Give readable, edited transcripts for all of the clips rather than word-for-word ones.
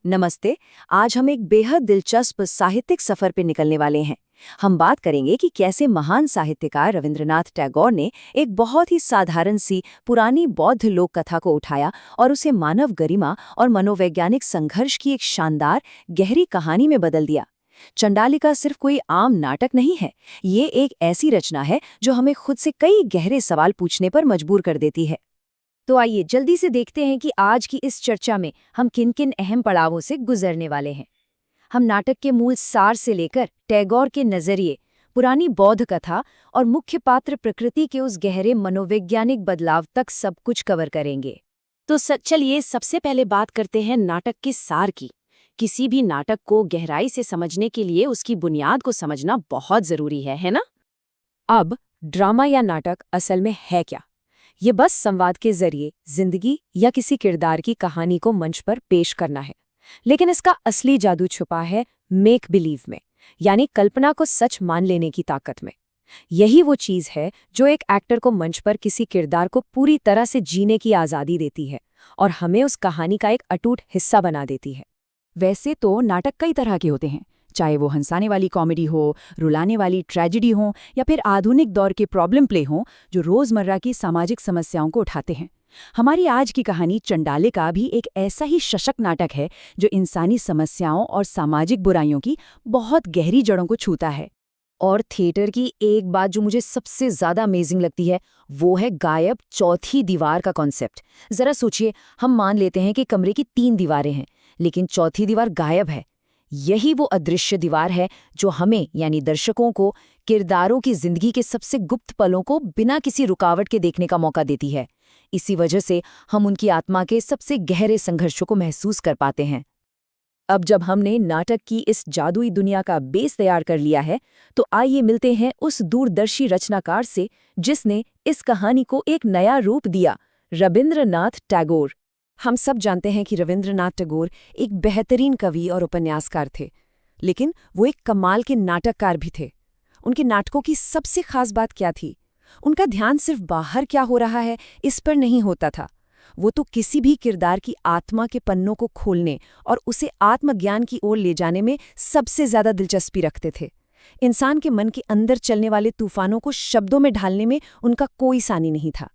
नमस्ते। आज हम एक बेहद दिलचस्प साहित्यिक सफर पे निकलने वाले हैं। हम बात करेंगे कि कैसे महान साहित्यकार रविंद्रनाथ टैगोर ने एक बहुत ही साधारण सी पुरानी बौद्ध लोक कथा को उठाया और उसे मानव गरिमा और मनोवैज्ञानिक संघर्ष की एक शानदार गहरी कहानी में बदल दिया। चंडालिका सिर्फ कोई आम नाटक नहीं है, ये एक ऐसी रचना है जो हमें खुद से कई गहरे सवाल पूछने पर मजबूर कर देती है। तो आइए जल्दी से देखते हैं कि आज की इस चर्चा में हम किन-किन अहम पड़ावों से गुजरने वाले हैं। हम नाटक के मूल सार से लेकर टैगोर के नजरिए, पुरानी बौद्ध कथा और मुख्य पात्र प्रकृति के उस गहरे मनोवैज्ञानिक बदलाव तक सब कुछ कवर करेंगे। तो चलिए सबसे पहले बात करते हैं नाटक के सार की। किसी भी नाटक को गहराई से समझने के लिए उसकी बुनियाद को समझना बहुत जरूरी है ना? अब ड्रामा या नाटक असल में है क्या? ये बस संवाद के जरिए जिंदगी या किसी किरदार की कहानी को मंच पर पेश करना है। लेकिन इसका असली जादू छुपा है मेक बिलीव में, यानी कल्पना को सच मान लेने की ताकत में। यही वो चीज है जो एक एक्टर को मंच पर किसी किरदार को पूरी तरह से जीने की आजादी देती है और हमें उस कहानी का एक अटूट हिस्सा बना देती है। वैसे तो नाटक कई तरह के होते हैं, चाहे वो हंसाने वाली कॉमेडी हो, रुलाने वाली ट्रेजेडी हो या फिर आधुनिक दौर के प्रॉब्लम प्ले हो जो रोजमर्रा की सामाजिक समस्याओं को उठाते हैं। हमारी आज की कहानी चंडालिका भी एक ऐसा ही सशक्त नाटक है जो इंसानी समस्याओं और सामाजिक बुराइयों की बहुत गहरी जड़ों को छूता है। और थिएटर की एक बात जो मुझे सबसे ज्यादा अमेजिंग लगती है वो है गायब चौथी दीवार का कॉन्सेप्ट। जरा सोचिए, हम मान लेते हैं कि कमरे की 3 दीवारें हैं, लेकिन चौथी दीवार गायब है। यही वो अदृश्य दीवार है जो हमें यानी दर्शकों को किरदारों की जिंदगी के सबसे गुप्त पलों को बिना किसी रुकावट के देखने का मौका देती है। इसी वजह से हम उनकी आत्मा के सबसे गहरे संघर्षों को महसूस कर पाते हैं। अब जब हमने नाटक की इस जादुई दुनिया का बेस तैयार कर लिया है, तो आइए मिलते हैं उस दूरदर्शी रचनाकार से जिसने इस कहानी को एक नया रूप दिया, रविंद्रनाथ टैगोर। हम सब जानते हैं कि रविंद्रनाथ टैगोर एक बेहतरीन कवि और उपन्यासकार थे, लेकिन वो एक कमाल के नाटककार भी थे। उनके नाटकों की सबसे खास बात क्या थी? उनका ध्यान सिर्फ बाहर क्या हो रहा है इस पर नहीं होता था। वो तो किसी भी किरदार की आत्मा के पन्नों को खोलने और उसे आत्मज्ञान की ओर ले जाने में सबसे ज्यादा दिलचस्पी रखते थे। इंसान के मन के अंदर चलने वाले तूफानों को शब्दों में ढालने में उनका कोई सानी नहीं था।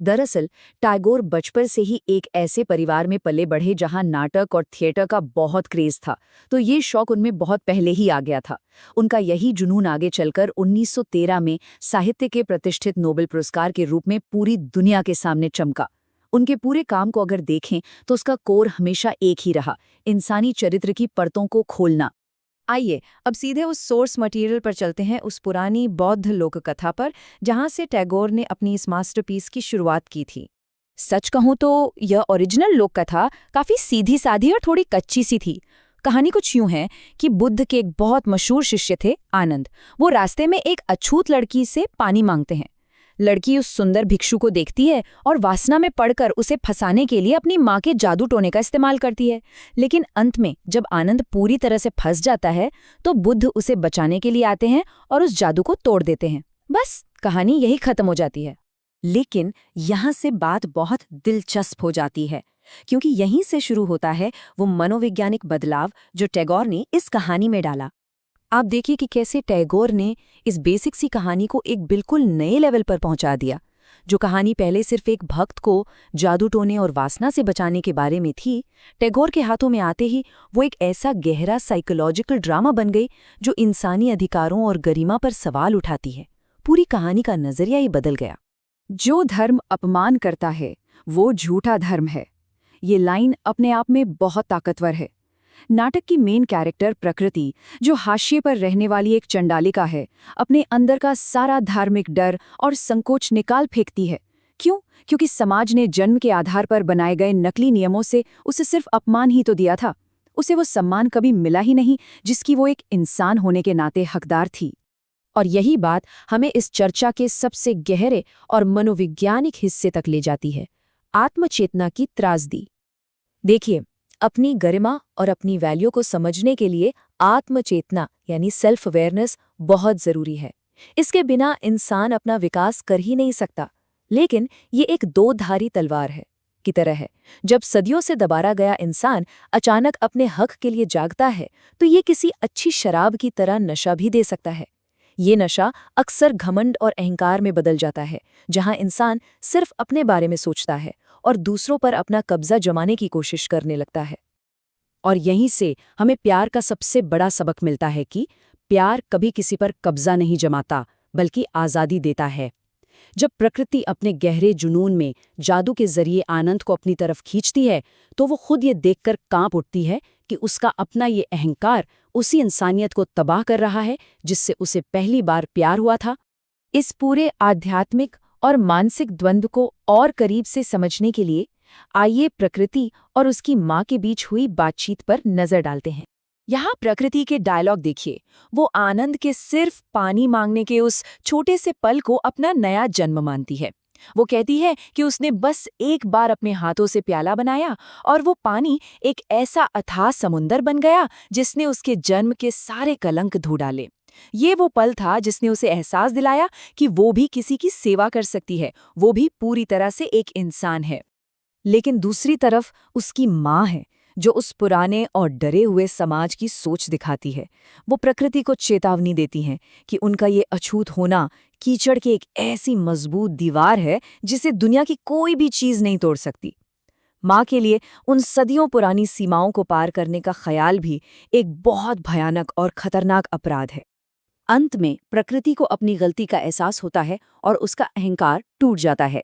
दरअसल टैगोर बचपन से ही एक ऐसे परिवार में पले बढ़े जहां नाटक और थिएटर का बहुत क्रेज था, तो ये शौक उनमें बहुत पहले ही आ गया था। उनका यही जुनून आगे चलकर 1913 में साहित्य के प्रतिष्ठित नोबेल पुरस्कार के रूप में पूरी दुनिया के सामने चमका। उनके पूरे काम को अगर देखें तो उसका कोर हमेशा एक ही रहा, इंसानी चरित्र की परतों को खोलना। आइए अब सीधे उस सोर्स मटेरियल पर चलते हैं, उस पुरानी बौद्ध लोक कथा पर जहां से टैगोर ने अपनी इस मास्टरपीस की शुरुआत की थी। सच कहूं तो यह ओरिजिनल लोक कथा काफी सीधी साधी और थोड़ी कच्ची सी थी। कहानी कुछ यूं है कि बुद्ध के एक बहुत मशहूर शिष्य थे आनंद। वो रास्ते में एक अछूत लड़की से पानी मांगते हैं। लड़की उस सुंदर भिक्षु को देखती है और वासना में पड़कर उसे फंसाने के लिए अपनी माँ के जादू टोने का इस्तेमाल करती है। लेकिन अंत में जब आनंद पूरी तरह से फंस जाता है तो बुद्ध उसे बचाने के लिए आते हैं और उस जादू को तोड़ देते हैं। बस कहानी यही खत्म हो जाती है। लेकिन यहाँ से बात बहुत दिलचस्प हो जाती है, क्योंकि यहीं से शुरू होता है वो मनोवैज्ञानिक बदलाव जो टैगोर ने इस कहानी में डाला। आप देखिए कि कैसे टैगोर ने इस बेसिक सी कहानी को एक बिल्कुल नए लेवल पर पहुंचा दिया। जो कहानी पहले सिर्फ एक भक्त को जादू टोने और वासना से बचाने के बारे में थी, टैगोर के हाथों में आते ही वो एक ऐसा गहरा साइकोलॉजिकल ड्रामा बन गई जो इंसानी अधिकारों और गरिमा पर सवाल उठाती है। पूरी कहानी का नजरिया ही बदल गया। जो धर्म अपमान करता है वो झूठा धर्म है। ये लाइन अपने आप में बहुत ताकतवर है। नाटक की मेन कैरेक्टर प्रकृति, जो हाशिए पर रहने वाली एक चंडालिका है, अपने अंदर का सारा धार्मिक डर और संकोच निकाल फेंकती है। क्यों? क्योंकि समाज ने जन्म के आधार पर बनाए गए नकली नियमों से उसे सिर्फ अपमान ही तो दिया था। उसे वो सम्मान कभी मिला ही नहीं जिसकी वो एक इंसान होने के नाते हकदार थी। और यही बात हमें इस चर्चा के सबसे गहरे और मनोवैज्ञानिक हिस्से तक ले जाती है, आत्मचेतना की त्रासदी। देखिए, अपनी गरिमा और अपनी वैल्यू को समझने के लिए आत्मचेतना यानी सेल्फ अवेयरनेस बहुत जरूरी है। इसके बिना इंसान अपना विकास कर ही नहीं सकता। लेकिन ये एक दो धारी तलवार है। की तरह है। जब सदियों से दबारा गया इंसान अचानक अपने हक के लिए जागता है तो ये किसी अच्छी शराब की तरह नशा भी दे सकता है। ये नशा अक्सर घमंड और अहंकार में बदल जाता है, जहां इंसान सिर्फ अपने बारे में सोचता है और दूसरों पर अपना कब्जा जमाने की कोशिश करने लगता है। और यहीं से हमें प्यार का सबसे बड़ा सबक मिलता है कि प्यार कभी किसी पर कब्जा नहीं जमाता, बल्कि आज़ादी देता है। जब प्रकृति अपने गहरे जुनून में जादू के जरिए आनंद को अपनी तरफ खींचती है, तो वो खुद ये देखकर कांप उठती है कि उसका अपना ये अहंकार उसी इंसानियत को तबाह कर रहा है जिससे उसे पहली बार प्यार हुआ था। इस पूरे आध्यात्मिक और मानसिक द्वंद्व को और करीब से समझने के लिए आइए प्रकृति और उसकी माँ के बीच हुई बातचीत पर नजर डालते हैं। यहाँ प्रकृति के डायलॉग देखिए। वो आनंद के सिर्फ पानी मांगने के उस छोटे से पल को अपना नया जन्म मानती है। वो कहती है कि उसने बस एक बार अपने हाथों से प्याला बनाया और वो पानी एक ऐसा अथाह समुंदर बन गया जिसने उसके जन्म के सारे कलंक धो डाले। ये वो पल था जिसने उसे एहसास दिलाया कि वो भी किसी की सेवा कर सकती है, वो भी पूरी तरह से एक इंसान है। लेकिन दूसरी तरफ उसकी माँ है, जो उस पुराने और डरे हुए समाज की सोच दिखाती है। वो प्रकृति को चेतावनी देती हैं कि उनका ये अछूत होना कीचड़ की एक ऐसी मजबूत दीवार है जिसे दुनिया की कोई भी चीज़ नहीं तोड़ सकती। माँ के लिए उन सदियों पुरानी सीमाओं को पार करने का ख्याल भी एक बहुत भयानक और खतरनाक अपराध है। अंत में प्रकृति को अपनी गलती का एहसास होता है और उसका अहंकार टूट जाता है।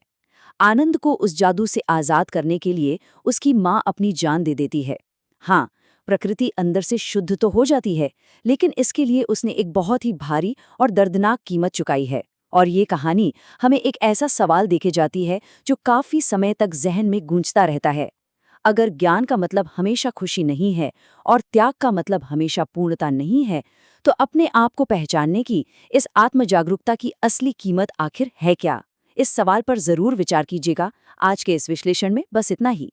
आनंद को उस जादू से आज़ाद करने के लिए उसकी माँ अपनी जान दे देती है। हाँ, प्रकृति अंदर से शुद्ध तो हो जाती है, लेकिन इसके लिए उसने एक बहुत ही भारी और दर्दनाक कीमत चुकाई है। और ये कहानी हमें एक ऐसा सवाल देके जाती है जो काफ़ी समय तक जहन में गूंजता रहता है। अगर ज्ञान का मतलब हमेशा खुशी नहीं है और त्याग का मतलब हमेशा पूर्णता नहीं है, तो अपने आप को पहचानने की इस आत्मजागरूकता की असली कीमत आखिर है क्या? इस सवाल पर जरूर विचार कीजिएगा। आज के इस विश्लेषण में बस इतना ही।